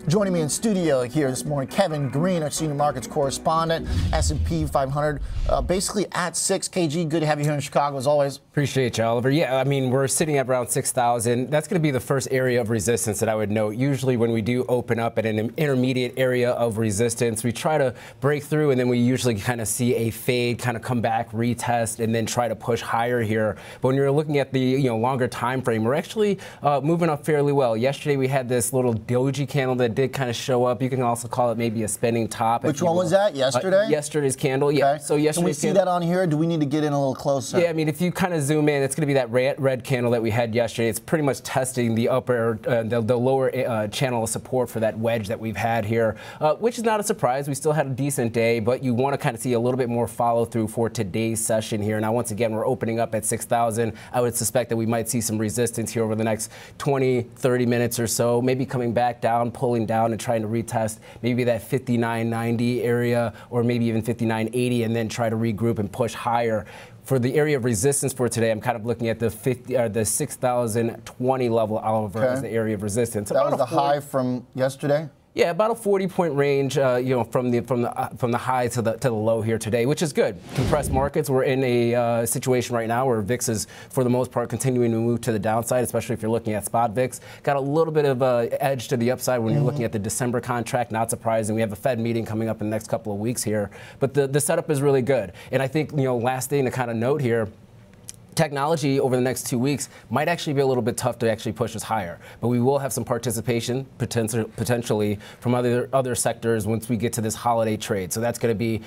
Joining me in studio here this morning, Kevin Green, our senior markets correspondent, S&P 500, basically at 6. KG, good to have you here in Chicago as always. Appreciate you, Oliver. Yeah, I mean, we're sitting at around 6,000. That's going to be the first area of resistance that I would note. Usually when we do open up at an intermediate area of resistance, we try to break through, and then we usually kind of see a fade, kind of come back, retest, and then try to push higher here. But when you're looking at the longer time frame, we're actually moving up fairly well. Yesterday we had this little doji candle that did kind of show up. You can also call it maybe a spinning top. Which one was that? Yesterday? Yesterday's candle. Yeah. Okay. So yesterday's. Can we see that on here? Do we need to get in a little closer? Yeah. I mean, if you kind of zoom in, it's going to be that red candle that we had yesterday. It's pretty much testing the upper, the lower channel of support for that wedge that we've had here, which is not a surprise. We still had a decent day, but you want to kind of see a little bit more follow through for today's session here. Now, once again, we're opening up at 6,000. I would suspect that we might see some resistance here over the next 20, 30 minutes or so, maybe coming back down, pulling down and trying to retest maybe that 59.90 area or maybe even 59.80 and then try to regroup and push higher. For the area of resistance for today, I'm kind of looking at the 6,020 level, Oliver, as the area of resistance. That was the high from yesterday? Yeah, about a 40-point range, from the high to the low here today, which is good. Compressed markets. We're in a situation right now where VIX is, for the most part, continuing to move to the downside, especially if you're looking at spot VIX. Got a little bit of edge to the upside when you're looking at the December contract. Not surprising. We have a Fed meeting coming up in the next couple of weeks here, but the setup is really good. And I think last thing to kind of note here. Technology over the next 2 weeks might actually be a little bit tough to actually push us higher, but we will have some participation potentially from other sectors once we get to this holiday trade. So that's going to be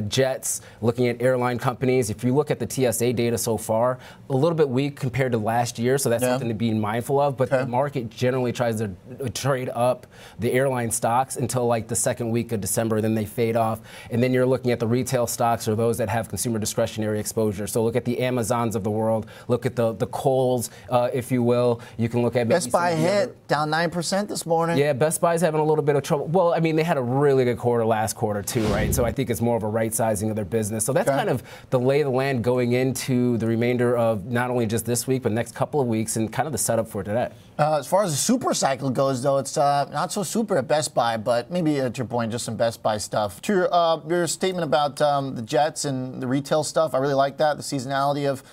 jets, looking at airline companies. If you look at the TSA data so far, a little bit weak compared to last year, so that's something to be mindful of. But the market generally tries to trade up the airline stocks until like the second week of December, then they fade off. And then you're looking at the retail stocks or those that have consumer discretionary exposure. So look at the Amazons of the world. Look at the Kohl's, if you will. You can look at maybe Best Buy hit down 9% this morning. Yeah, Best Buy's having a little bit of trouble. Well, I mean, they had a really good quarter last quarter too, right? So I think it's more of a right sizing of their business. So that's kind of the lay of the land going into the remainder of not only just this week, but next couple of weeks, and kind of the setup for today. As far as the super cycle goes, though, it's not so super at Best Buy, but maybe to your point, just some Best Buy stuff. To your statement about the jets and the retail stuff, I really like that, the seasonality of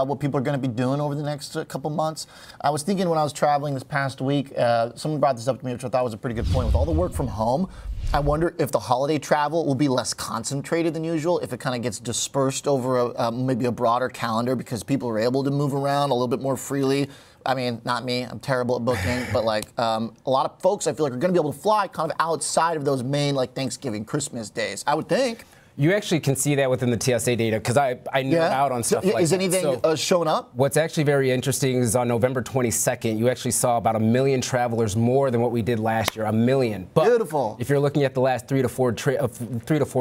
what people are going to be doing over the next couple months. I was thinking when I was traveling this past week, someone brought this up to me, which I thought was a pretty good point. With all the work from home, I wonder if the holiday travel will be less concentrated than usual, if it kind of gets dispersed over maybe a broader calendar because people are able to move around a little bit more freely. I mean, not me, I'm terrible at booking, but like a lot of folks I feel like are going to be able to fly kind of outside of those main like Thanksgiving, Christmas days, I would think. You actually can see that within the TSA data because I nerd out on stuff like that. Is anything showing up? What's actually very interesting is on November 22nd, you actually saw about 1 million travelers more than what we did last year. 1 million. But beautiful. If you're looking at the last 3 to 4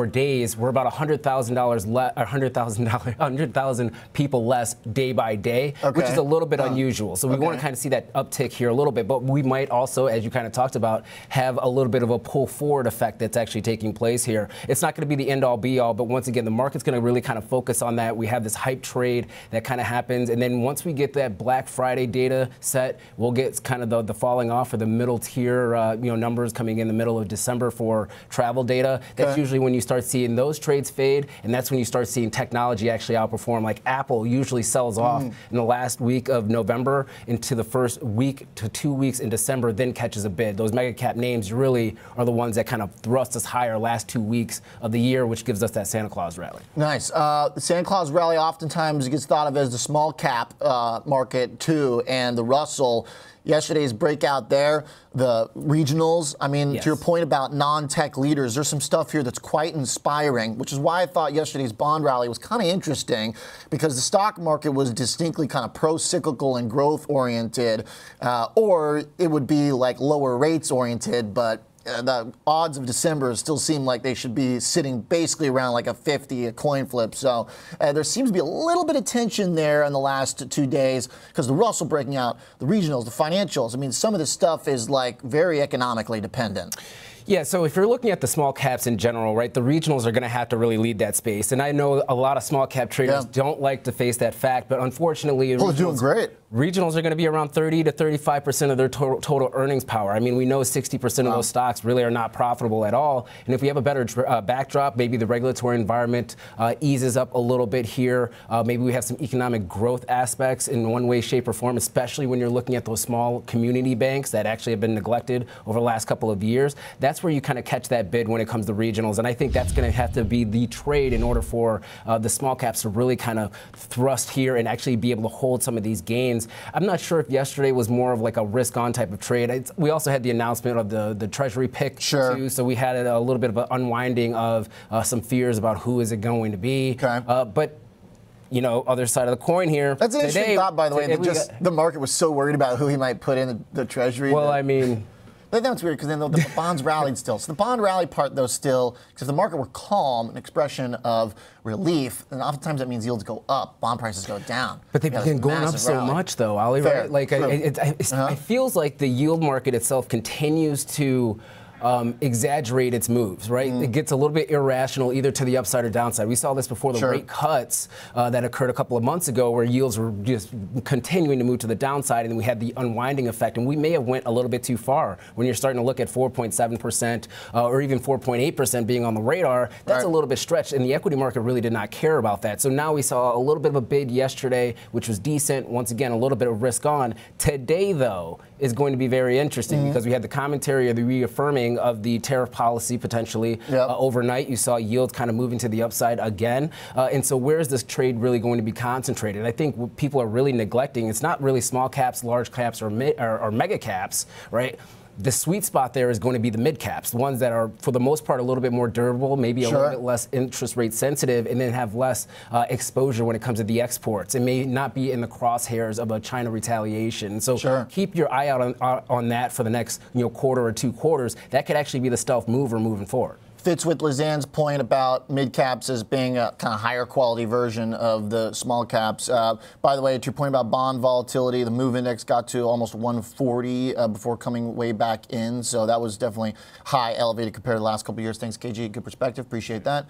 days, we're about $100,000 people less day by day, which is a little bit unusual. So we want to kind of see that uptick here a little bit. But we might also, as you kind of talked about, have a little bit of a pull forward effect that's actually taking place here. It's not going to be the end all be all, but once again, the market's going to really kind of focus on that. We have this hype trade that kind of happens, and then once we get that Black Friday data set, we'll get kind of the falling off or the middle tier, numbers coming in the middle of December for travel data. That's usually when you start seeing those trades fade, and that's when you start seeing technology actually outperform. Like Apple usually sells off in the last week of November into the first week to 2 weeks in December, then catches a bid. Those mega cap names really are the ones that kind of thrust us higher last 2 weeks of the year, which gives us that Santa Claus rally. Nice. The Santa Claus rally oftentimes gets thought of as the small cap market too, and the Russell. Yesterday's breakout there, the regionals. I mean, to your point about non-tech leaders, there's some stuff here that's quite inspiring, which is why I thought yesterday's bond rally was kind of interesting, because the stock market was distinctly kind of pro-cyclical and growth-oriented, or it would be like lower rates-oriented, but the odds of December still seem like they should be sitting basically around like a 50, a coin flip. So there seems to be a little bit of tension there in the last 2 days because the Russell breaking out, the regionals, the financials. I mean, some of this stuff is like very economically dependent. Yeah, so if you're looking at the small caps in general, right, the regionals are going to have to really lead that space. And I know a lot of small cap traders don't like to face that fact, but unfortunately, they're doing great. Regionals are going to be around 30 to 35% of their total earnings power. I mean, we know 60% of those stocks really are not profitable at all. And if we have a better backdrop, maybe the regulatory environment eases up a little bit here. Maybe we have some economic growth aspects in one way, shape, or form, especially when you're looking at those small community banks that actually have been neglected over the last couple of years. That's where you kind of catch that bid when it comes to regionals. And I think that's going to have to be the trade in order for the small caps to really kind of thrust here and actually be able to hold some of these gains. I'm not sure if yesterday was more of like a risk-on type of trade. We also had the announcement of the Treasury pick too, so we had a little bit of an unwinding of some fears about who is it going to be. But you know, other side of the coin here. That's an interesting thought, by the way. That the market was so worried about who he might put in the Treasury. Well, I mean. That's weird because then the bonds rallied still. So the bond rally part, though, still, because if the market were calm, an expression of relief, then oftentimes that means yields go up, bond prices go down. But they've been going up so much, though, Ali, right? Like, it feels like the yield market itself continues to exaggerate its moves, right? It gets a little bit irrational either to the upside or downside. We saw this before the rate cuts that occurred a couple of months ago where yields were just continuing to move to the downside, and then we had the unwinding effect. And we may have went a little bit too far when you're starting to look at 4.7% or even 4.8% being on the radar. That's a little bit stretched, and the equity market really did not care about that. So now we saw a little bit of a bid yesterday, which was decent. Once again, a little bit of risk on. Today, though, is going to be very interesting because we had the commentary of the reaffirming of the tariff policy potentially overnight. You saw yields kind of moving to the upside again. And so where is this trade really going to be concentrated? I think what people are really neglecting, it's not really small caps, large caps, or mega caps, right? The sweet spot there is going to be the mid caps, the ones that are, for the most part, a little bit more durable, maybe a little bit less interest rate sensitive, and then have less exposure when it comes to the exports. It may not be in the crosshairs of a China retaliation. So keep your eye out on that for the next quarter or 2 quarters. That could actually be the stealth mover moving forward. Fits with Lizanne's point about mid caps as being a kind of higher quality version of the small caps. By the way, to your point about bond volatility, the MOVE index got to almost 140 before coming way back in. So that was definitely high, elevated compared to the last couple of years. Thanks, KG. Good perspective. Appreciate that.